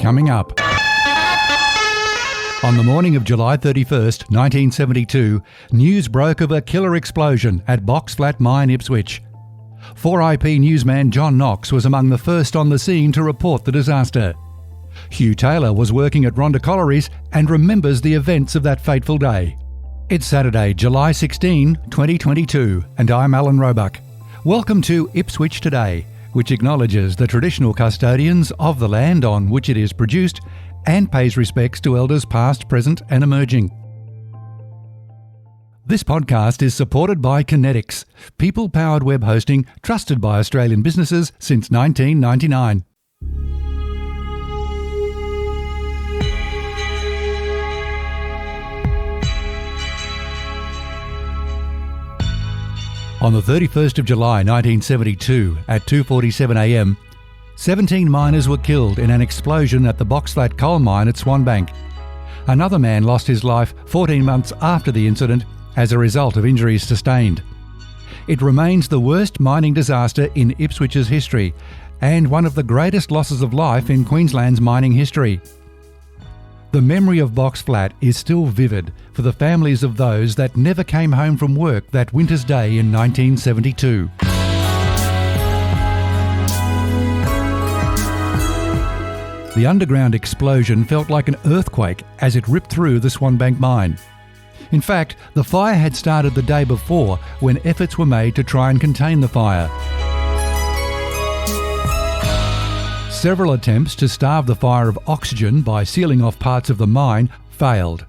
coming up. On the morning of July 31st, 1972, news broke of a killer explosion at Boxflat Mine, Ipswich. 4IP newsman John Knox was among the first on the scene to report the disaster. Hugh Taylor was working at Rhondda Collieries and remembers the events of that fateful day. It's Saturday, July 16, 2022, and I'm Alan Roebuck. Welcome to Ipswich Today, which acknowledges the traditional custodians of the land on which it is produced and pays respects to elders past, present and emerging. This podcast is supported by Kinetics, people-powered web hosting trusted by Australian businesses since 1999. On the 31st of July 1972 at 2:47am, 17 miners were killed in an explosion at the Boxflat coal mine at Swanbank. Another man lost his life 14 months after the incident as a result of injuries sustained. It remains the worst mining disaster in Ipswich's history and one of the greatest losses of life in Queensland's mining history. The memory of Boxflat is still vivid for the families of those that never came home from work that winter's day in 1972. The underground explosion felt like an earthquake as it ripped through the Swanbank mine. In fact, the fire had started the day before when efforts were made to try and contain the fire. Several attempts to starve the fire of oxygen by sealing off parts of the mine failed.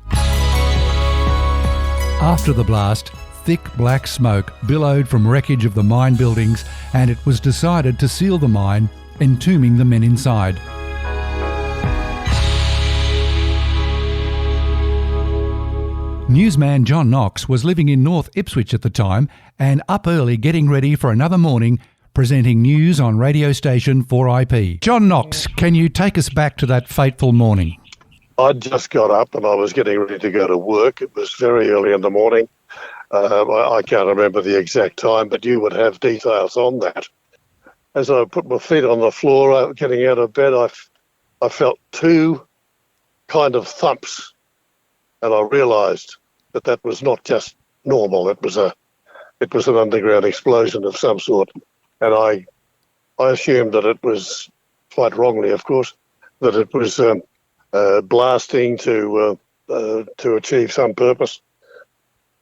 After the blast, thick black smoke billowed from wreckage of the mine buildings, and it was decided to seal the mine, entombing the men inside. Newsman John Knox was living in North Ipswich at the time and up early getting ready for another morning presenting news on radio station 4IP. John Knox, can you take us back to that fateful morning? I'd just got up and I was getting ready to go to work. It was very early in the morning. I can't remember the exact time, but you would have details on that. As I put my feet on the floor, getting out of bed, I felt two kind of thumps. And I realised that was not just normal. It was an underground explosion of some sort. And I assumed that it was, quite wrongly, of course, that it was blasting to achieve some purpose.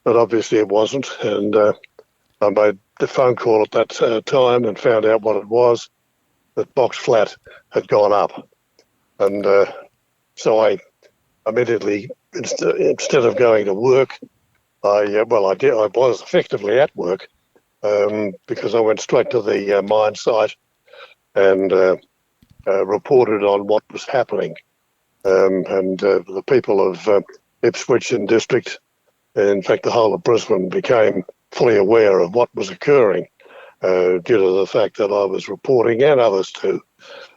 But obviously it wasn't. And I made the phone call at that time and found out what it was, that Boxflat had gone up. And so I immediately, instead of going to work, I was effectively at work because I went straight to the mine site and reported on what was happening. The people of Ipswich and district, in fact the whole of Brisbane, became fully aware of what was occurring due to the fact that I was reporting, and others too,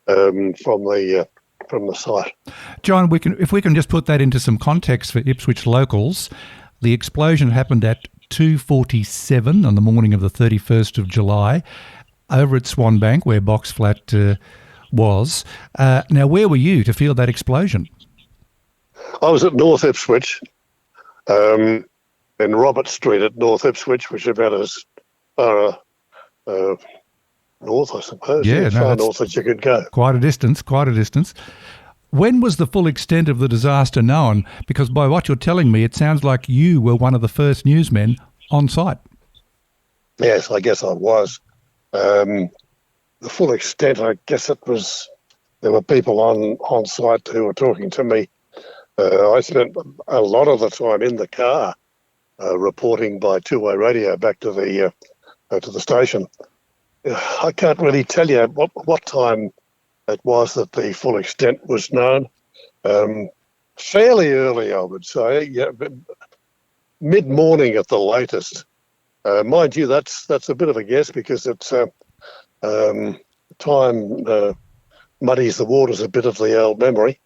from the site. John, if we can just put that into some context for Ipswich locals, the explosion happened at 2:47 on the morning of the 31st of July over at Swanbank, where Boxflat was. Now, where were you to feel that explosion? I was at North Ipswich, in Robert Street at North Ipswich, which is about as far north, I suppose. Yeah, as far north as you could go. Quite a distance. When was the full extent of the disaster known? Because by what you're telling me, it sounds like you were one of the first newsmen on site. Yes, I guess I was. The full extent, I guess it was, there were people on site who were talking to me. I spent a lot of the time in the car reporting by two-way radio back to the station. I can't really tell you what time it was that the full extent was known. Fairly early, I would say, mid-morning at the latest. Mind you, that's a bit of a guess because it's time muddies the waters a bit of the old memory.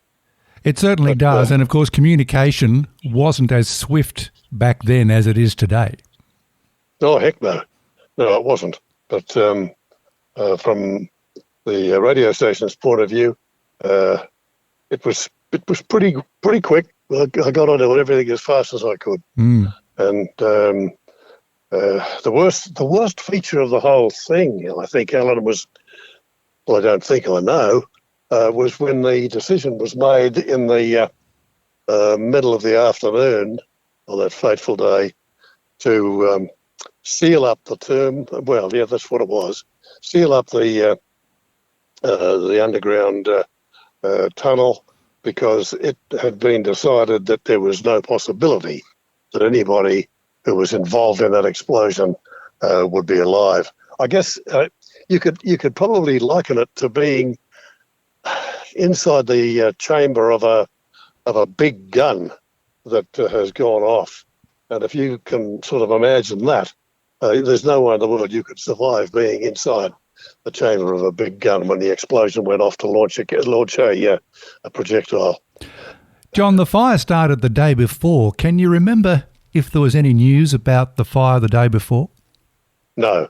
It certainly does, and of course communication wasn't as swift back then as it is today. Oh, heck no. No, it wasn't. But from the radio station's point of view, it was pretty quick. I got on to everything as fast as I could. And the worst feature of the whole thing, I think, Alan, was, well, I don't think I know, was when the decision was made in the middle of the afternoon on that fateful day to seal up the tomb. Well, yeah, that's what it was. Seal up the underground tunnel, because it had been decided that there was no possibility that anybody who was involved in that explosion would be alive. I guess you could probably liken it to being inside the chamber of a big gun that has gone off. And if you can sort of imagine that, there's no way in the world you could survive being inside the chamber of a big gun when the explosion went off to launch a projectile. John, the fire started the day before. Can you remember if there was any news about the fire the day before? No,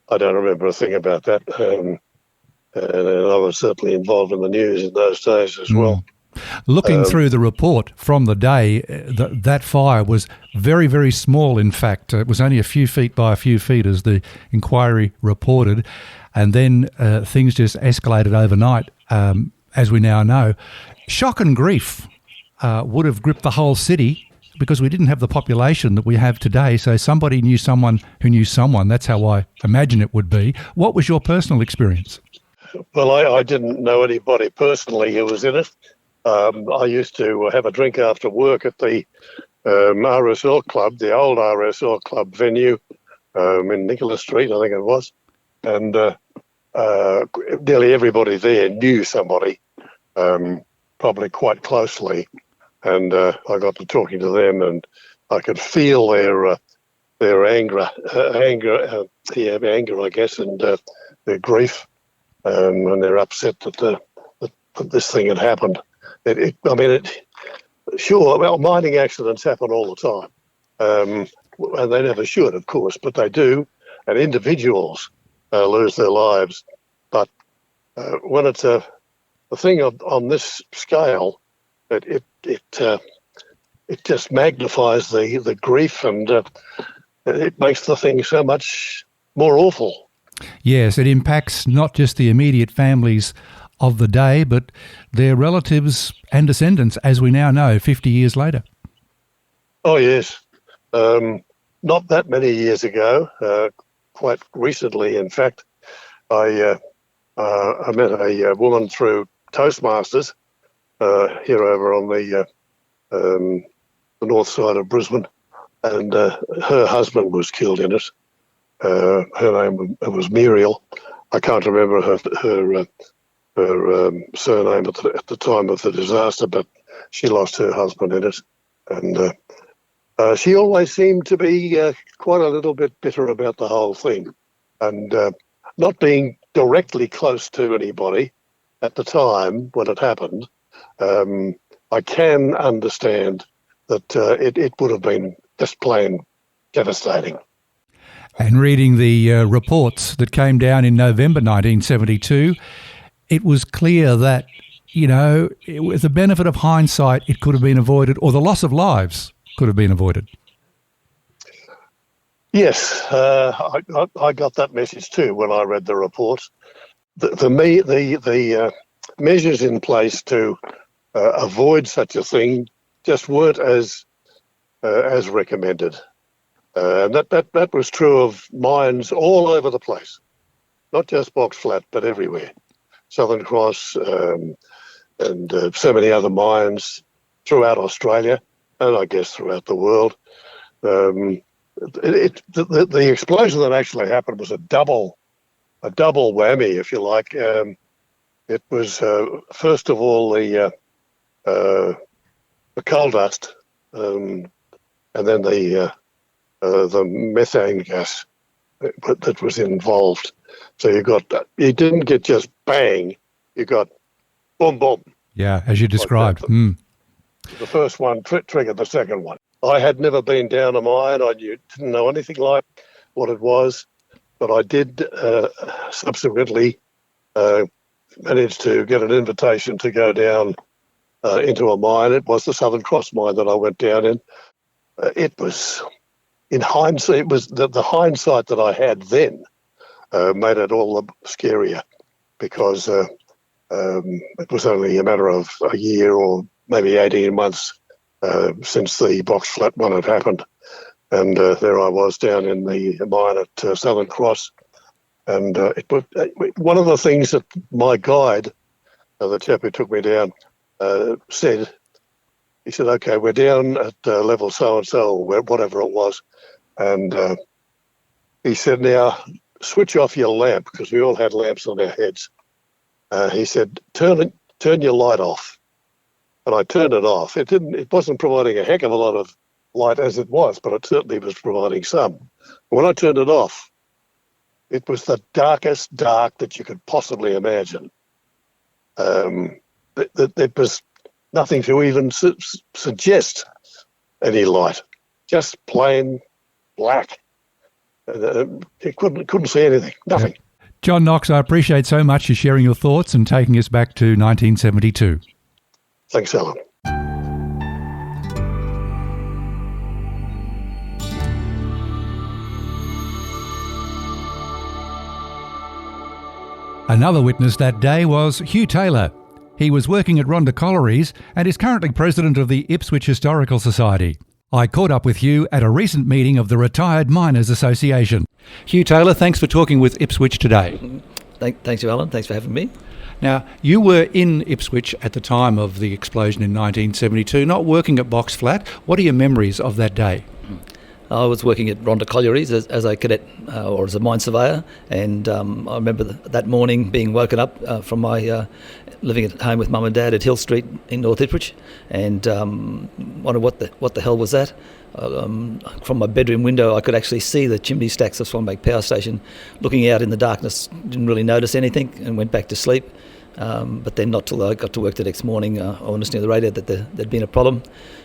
I don't remember a thing about that. And I was certainly involved in the news in those days as well. Looking through the report from the day, that fire was very, very small, in fact. It was only a few feet by a few feet, as the inquiry reported. And then things just escalated overnight, as we now know. Shock and grief would have gripped the whole city, because we didn't have the population that we have today. So somebody knew someone who knew someone. That's how I imagine it would be. What was your personal experience? Well, I didn't know anybody personally who was in it. I used to have a drink after work at the RSL Club, the old RSL Club venue in Nicholas Street, I think it was. And nearly everybody there knew somebody, probably quite closely. And I got to talking to them, and I could feel their anger, I guess, and their grief, and they're upset that this thing had happened. Sure, well, mining accidents happen all the time, and they never should, of course, but they do, and individuals lose their lives. But when it's a thing on this scale, it just magnifies the grief, and it makes the thing so much more awful. Yes, it impacts not just the immediate families of the day, but their relatives and descendants, as we now know, 50 years later. Oh, yes. Not that many years ago, quite recently, in fact, I met a woman through Toastmasters here over on the north side of Brisbane, and her husband was killed in it. Her name was Muriel. I can't remember her surname at the time of the disaster, but she lost her husband in it. And she always seemed to be quite a little bit bitter about the whole thing. And not being directly close to anybody at the time when it happened, I can understand that it would have been just plain devastating. And reading the reports that came down in November 1972, it was clear that, with the benefit of hindsight, it could have been avoided, or the loss of lives could have been avoided. Yes, I got that message too when I read the report. The measures in place to avoid such a thing just weren't as recommended. And that was true of mines all over the place, not just Box Flat, but everywhere. Southern Cross and so many other mines throughout Australia, and I guess throughout the world. The explosion that actually happened was a double whammy, if you like. It was first of all the coal dust, and then the methane gas that was involved. So you didn't get just bang, you got boom, boom. Yeah, as you described. Like the first one triggered the second one. I had never been down a mine. I didn't know anything like what it was, but I did subsequently manage to get an invitation to go down into a mine. It was the Southern Cross mine that I went down in. It was, in hindsight, it was the hindsight that I had then made it all the scarier, because it was only a matter of a year or maybe 18 months since the box flat one had happened. And there I was down in the mine at Southern Cross. And it was one of the things that my guide, the chap who took me down, said. He said, "Okay, we're down at level so-and-so, or whatever it was." And he said, "Now, switch off your lamp," because we all had lamps on our heads. He said, turn your light off." And I turned it off. It wasn't providing a heck of a lot of light as it was, but it certainly was providing some. When I turned it off, it was the darkest dark that you could possibly imagine. It was nothing to even suggest any light, just plain black. You couldn't see anything, nothing. John Knox, I appreciate so much you sharing your thoughts and taking us back to 1972. Thanks, Alan. Another witness that day was Hugh Taylor. He was working at Rhondda Collieries and is currently president of the Ipswich Historical Society. I caught up with Hugh at a recent meeting of the Retired Miners Association. Hugh Taylor, thanks for talking with Ipswich today. Thanks you, Alan. Thanks for having me. Now, you were in Ipswich at the time of the explosion in 1972, not working at Box Flat. What are your memories of that day? I was working at Rhondda Collieries as a cadet or as a mine surveyor, and I remember that morning being woken up from my living at home with Mum and Dad at Hill Street in North Ipswich, and wondered what the hell was that. From my bedroom window I could actually see the chimney stacks of Swanbank Power Station. Looking out in the darkness, didn't really notice anything and went back to sleep. But then not till I got to work the next morning, I was listening to the radio that there'd been a problem.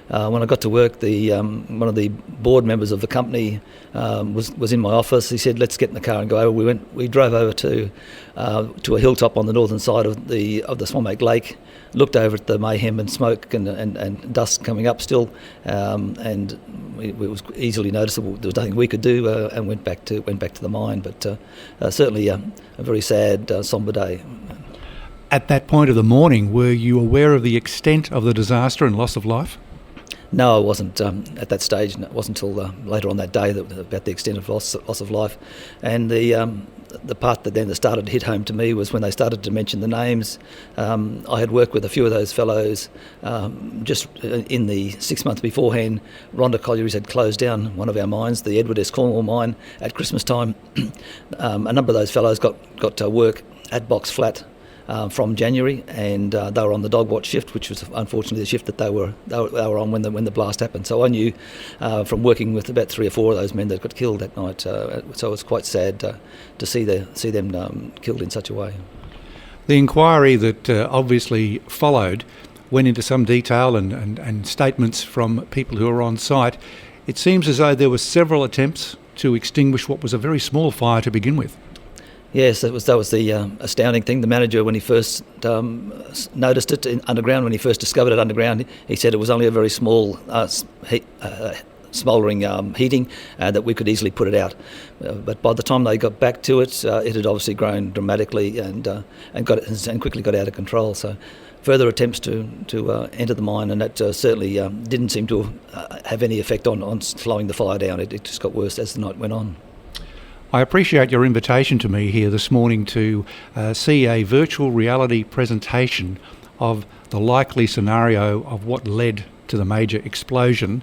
When I got to work, one of the board members of the company was in my office. He said, "Let's get in the car and go over." We drove over to a hilltop on the northern side of the Swanbank Lake, looked over at the mayhem and smoke and dust coming up still, and it was easily noticeable. There was nothing we could do, and went back to the mine. But certainly a very sad, sombre day. At that point of the morning, were you aware of the extent of the disaster and loss of life? No, I wasn't at that stage. It wasn't until later on that day about the extent of loss of life. And the part that started to hit home to me was when they started to mention the names. I had worked with a few of those fellows just in the 6 months beforehand. Rhondda Collieries had closed down one of our mines, the Edward S. Cornwall mine, at Christmas time. A number of those fellows got to work at Box Flat from January, and they were on the dog watch shift, which was unfortunately the shift that they were on when the blast happened. So I knew from working with about 3 or 4 of those men that got killed that night. So it was quite sad to see them killed in such a way. The inquiry that obviously followed went into some detail and statements from people who were on site. It seems as though there were several attempts to extinguish what was a very small fire to begin with. Yes, that was the astounding thing. The manager, when he first noticed it underground, when he first discovered it underground, he said it was only a very small smouldering heating that we could easily put it out. But by the time they got back to it, it had obviously grown dramatically and quickly got out of control. So further attempts to enter the mine, and that certainly didn't seem to have any effect on slowing the fire down. It just got worse as the night went on. I appreciate your invitation to me here this morning to see a virtual reality presentation of the likely scenario of what led to the major explosion.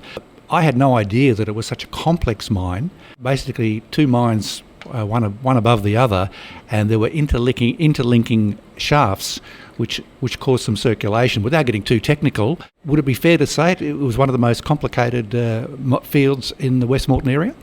I had no idea that it was such a complex mine. Basically, 2 mines, one above the other, and there were interlinking shafts which caused some circulation. Without getting too technical, would it be fair to say it was one of the most complicated fields in the West Moreton area?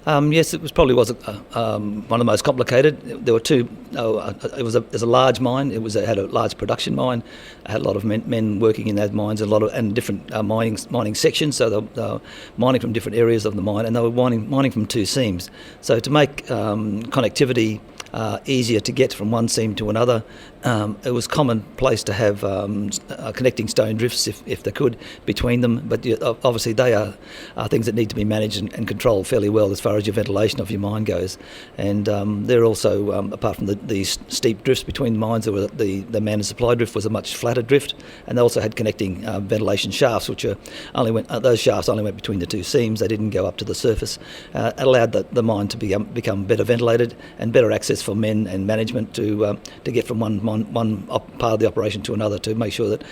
Yes, it probably was one of the most complicated. There were 2. It was a large mine. It had a large production mine. It had a lot of men working in those mines, and different mining sections. So they were mining from different areas of the mine, and they were mining from 2 seams. So to make connectivity easier to get from one seam to another, it was commonplace to have connecting stone drifts, if they could, between them. But obviously they are things that need to be managed and controlled fairly well as far as your ventilation of your mine goes. And they're also, apart from the steep drifts between the mines, the man and supply drift was a much flatter drift, and they also had connecting ventilation shafts, which those shafts only went between the two seams. They didn't go up to the surface. It allowed the mine to become better ventilated and better access for men and management to get from one part of the operation to another, to make sure that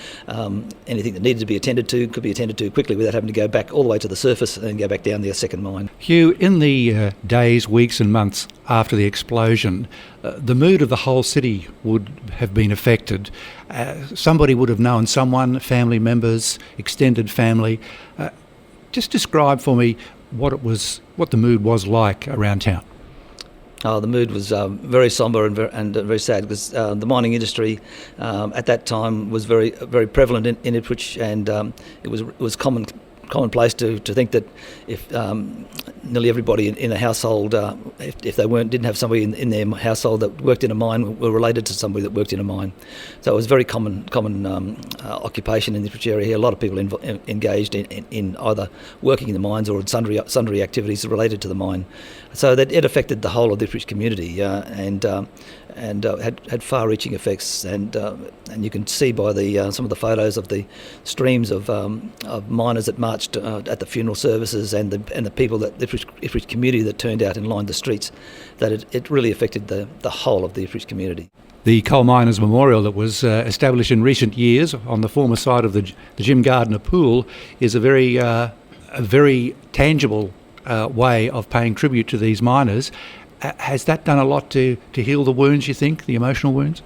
anything that needed to be attended to could be attended to quickly without having to go back all the way to the surface and go back down the second mine. Hugh, in the days, weeks and months after the explosion, the mood of the whole city would have been affected. Somebody would have known someone, family members, extended family. Just describe for me what the mood was like around town. The mood was very sombre and very sad, because the mining industry at that time was very very prevalent in Ipswich, and it was commonplace to think that if nearly everybody in a household, if they didn't have somebody in their household that worked in a mine, were related to somebody that worked in a mine. So it was very common occupation in the Ipswich area here. A lot of people engaged in either working in the mines or in sundry activities related to the mine. So that it affected the whole of the Ipswich community, and had far-reaching effects. And you can see by some of the photos of the streams of miners that marched at the funeral services, and the people that the Ipswich community that turned out and lined the streets, that it really affected the whole of the Ipswich community. The Coal Miners Memorial that was established in recent years on the former site of the Jim Gardner pool is a very tangible way of paying tribute to these miners. Has that done a lot to heal the wounds, you think, the emotional wounds?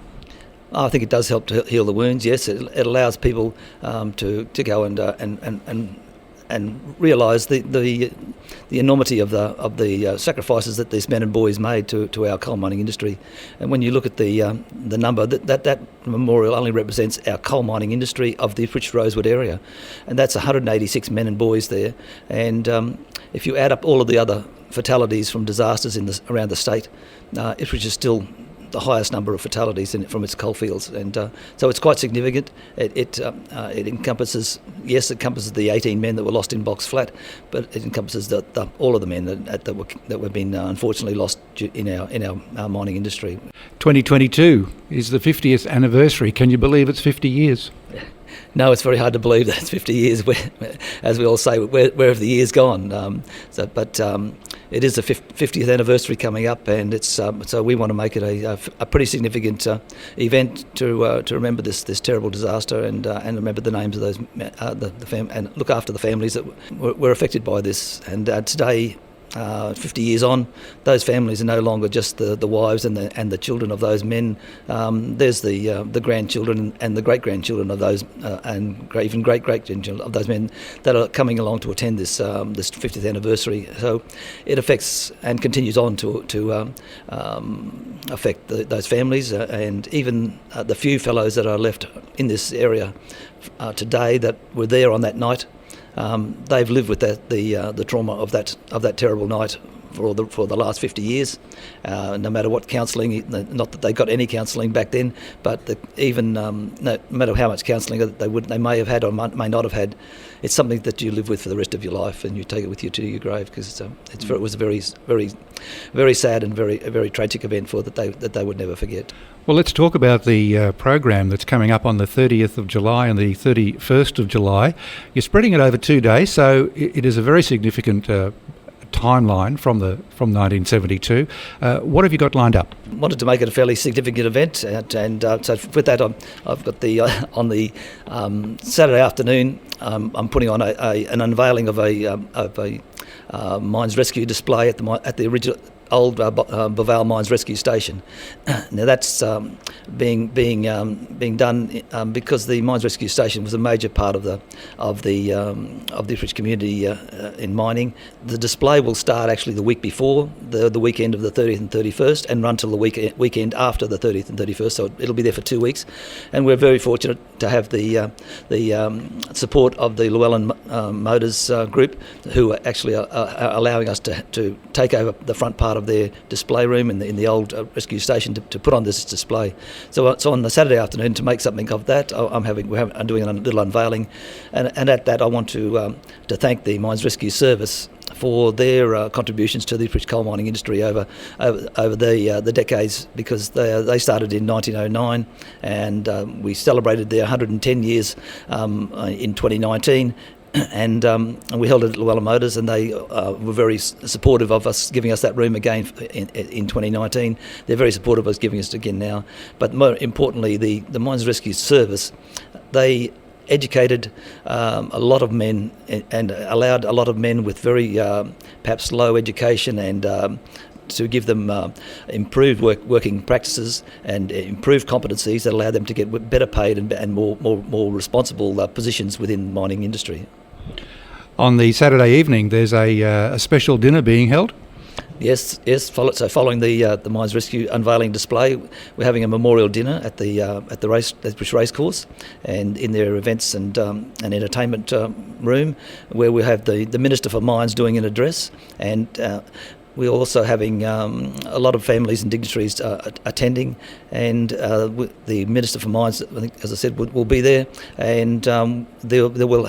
I think it does help to heal the wounds. Yes, it allows people to go and realise the enormity of the sacrifices that these men and boys made to our coal mining industry. And when you look at the number, that memorial only represents our coal mining industry of the Ipswich Rosewood area, and that's 186 men and boys there. And if you add up all of the other fatalities from disasters around the state, Ipswich is still the highest number of fatalities from its coalfields, and so it's quite significant. It encompasses the 18 men that were lost in Box Flat, but it encompasses all of the men that were been unfortunately lost in our mining industry. 2022 is the 50th anniversary. Can you believe it's 50 years? No, it's very hard to believe that it's 50 years. As we all say, where have the years gone? It is the 50th anniversary coming up, and it's so we want to make it a pretty significant event to remember this terrible disaster, and remember the names of those and look after the families that were affected by this. And today, 50 years on, those families are no longer just the wives and the children of those men. There's the grandchildren and the great-grandchildren of those, and even great-great-grandchildren of those men that are coming along to attend this 50th anniversary. So it affects and continues on to affect those families, and even the few fellows that are left in this area today that were there on that night. They've lived with the trauma of that terrible night for the last 50 years. No matter what counselling, not that they got any counselling back then, but no matter how much counselling they may have had or may not have had, it's something that you live with for the rest of your life, and you take it with you to your grave, because it was a very, very, very sad and a very tragic event that they would never forget. Well, let's talk about the program that's coming up on the 30th of July and the 31st of July. You're spreading it over 2 days, so it is a very significant timeline from 1972. What have you got lined up? Wanted to make it a fairly significant event, and so with that, I've got on the Saturday afternoon. I'm putting on an unveiling of a mines rescue display at the original old Boval Mines Rescue Station. Now that's being done because the Mines Rescue Station was a major part of the Ipswich community in mining. The display will start actually the week before the weekend of the 30th and 31st, and run till the weekend after the 30th and 31st. So it'll be there for 2 weeks, and we're very fortunate to have the support of the Llewellyn Motors Group, who are actually are allowing us to take over the front part of their display room in the old rescue station to put on this display. So on the Saturday afternoon, to make something of that, I'm doing a little unveiling, and at that I want to thank the Mines Rescue Service for their contributions to the Ipswich coal mining industry over the decades, because they started in 1909, and we celebrated their 110 years in 2019. And we held it at Llewellyn Motors, and they were very supportive of us, giving us that room again in 2019. They're very supportive of us giving us it again now. But more importantly, the Mines Rescue Service, they educated a lot of men and allowed a lot of men with very perhaps low education and to give them improved working practices and improved competencies that allow them to get better paid and more responsible positions within the mining industry. On the Saturday evening, there's a special dinner being held. Yes. Following the Mines Rescue unveiling display, we're having a memorial dinner at the Ipswich Racecourse, and in their events and entertainment room, where we have the Minister for Mines doing an address, and we're also having a lot of families and dignitaries attending, and the Minister for Mines, I think, as I said, will be there, and they will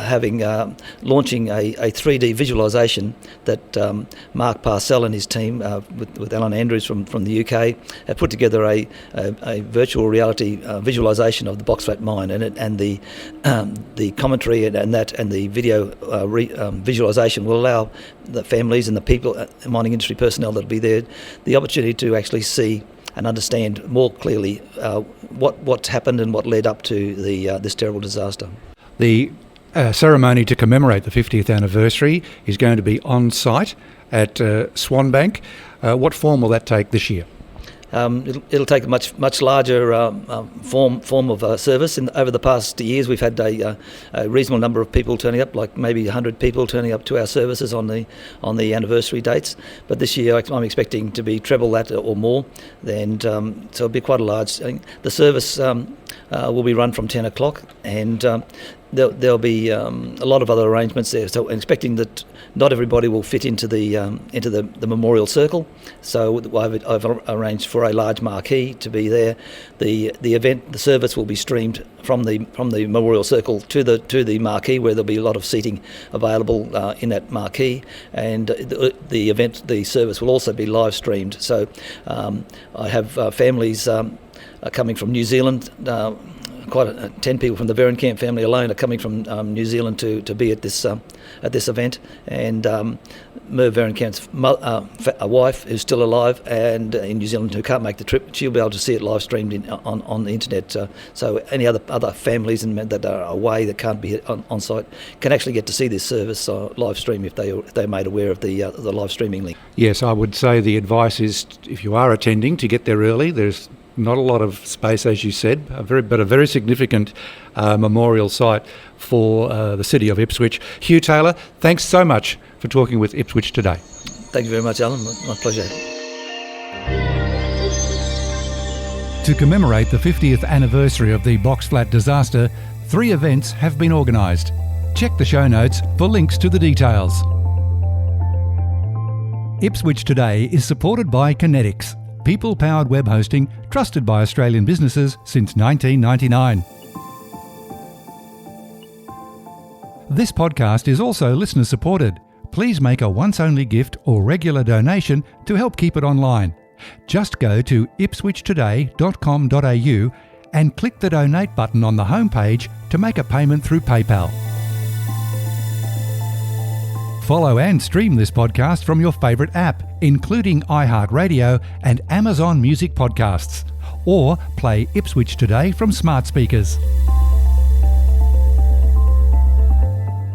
launching a 3D visualisation that Mark Parcell and his team, with Alan Andrews from the UK, have put together a virtual reality visualisation of the Boxflat mine, and the commentary and the video visualisation will allow the families and the people, mining industry personnel that will be there, the opportunity to actually see and understand more clearly what's happened and what led up to this terrible disaster. The ceremony to commemorate the 50th anniversary is going to be on site at Swanbank. What form will that take this year? It'll take a much larger form of service. Over the past years, we've had a reasonable number of people turning up, like maybe 100 people turning up to our services on the anniversary dates. But this year, I'm expecting to be treble that or more. And so it'll be quite a large. The service will be run from 10 o'clock, and there'll be a lot of other arrangements there. So I'm expecting that not everybody will fit into the memorial circle. So I've arranged for a large marquee to be there. The service will be streamed from the memorial circle to the marquee, where there'll be a lot of seating available in that marquee, and the service will also be live streamed. So I have families coming from New Zealand. 10 people from the Verenkamp family alone are coming from New Zealand to be at this event, and Merv Verenkamp's wife, who's still alive and in New Zealand, who can't make the trip, she'll be able to see it live streamed on the internet. So any other families that are away that can't be on site can actually get to see this service live stream if they're made aware of the live streaming link. Yes, I would say the advice is, if you are attending, to get there early. There's not a lot of space, as you said, but a very significant memorial site for the city of Ipswich. Hugh Taylor, thanks so much for talking with Ipswich Today. Thank you very much, Alan. My pleasure. To commemorate the 50th anniversary of the Boxflat disaster, 3 events have been organised. Check the show notes for links to the details. Ipswich Today is supported by Kinetics, people-powered web hosting trusted by Australian businesses since 1999. This podcast is also listener-supported. Please make a once-only gift or regular donation to help keep it online. Just go to ipswichtoday.com.au and click the donate button on the homepage to make a payment through PayPal. Follow and stream this podcast from your favourite app, including iHeartRadio and Amazon Music Podcasts, or play Ipswich Today from smart speakers.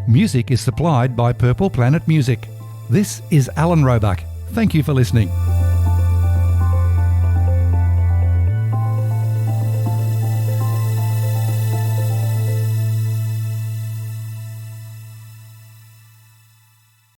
Music is supplied by Purple Planet Music. This is Alan Roebuck. Thank you for listening.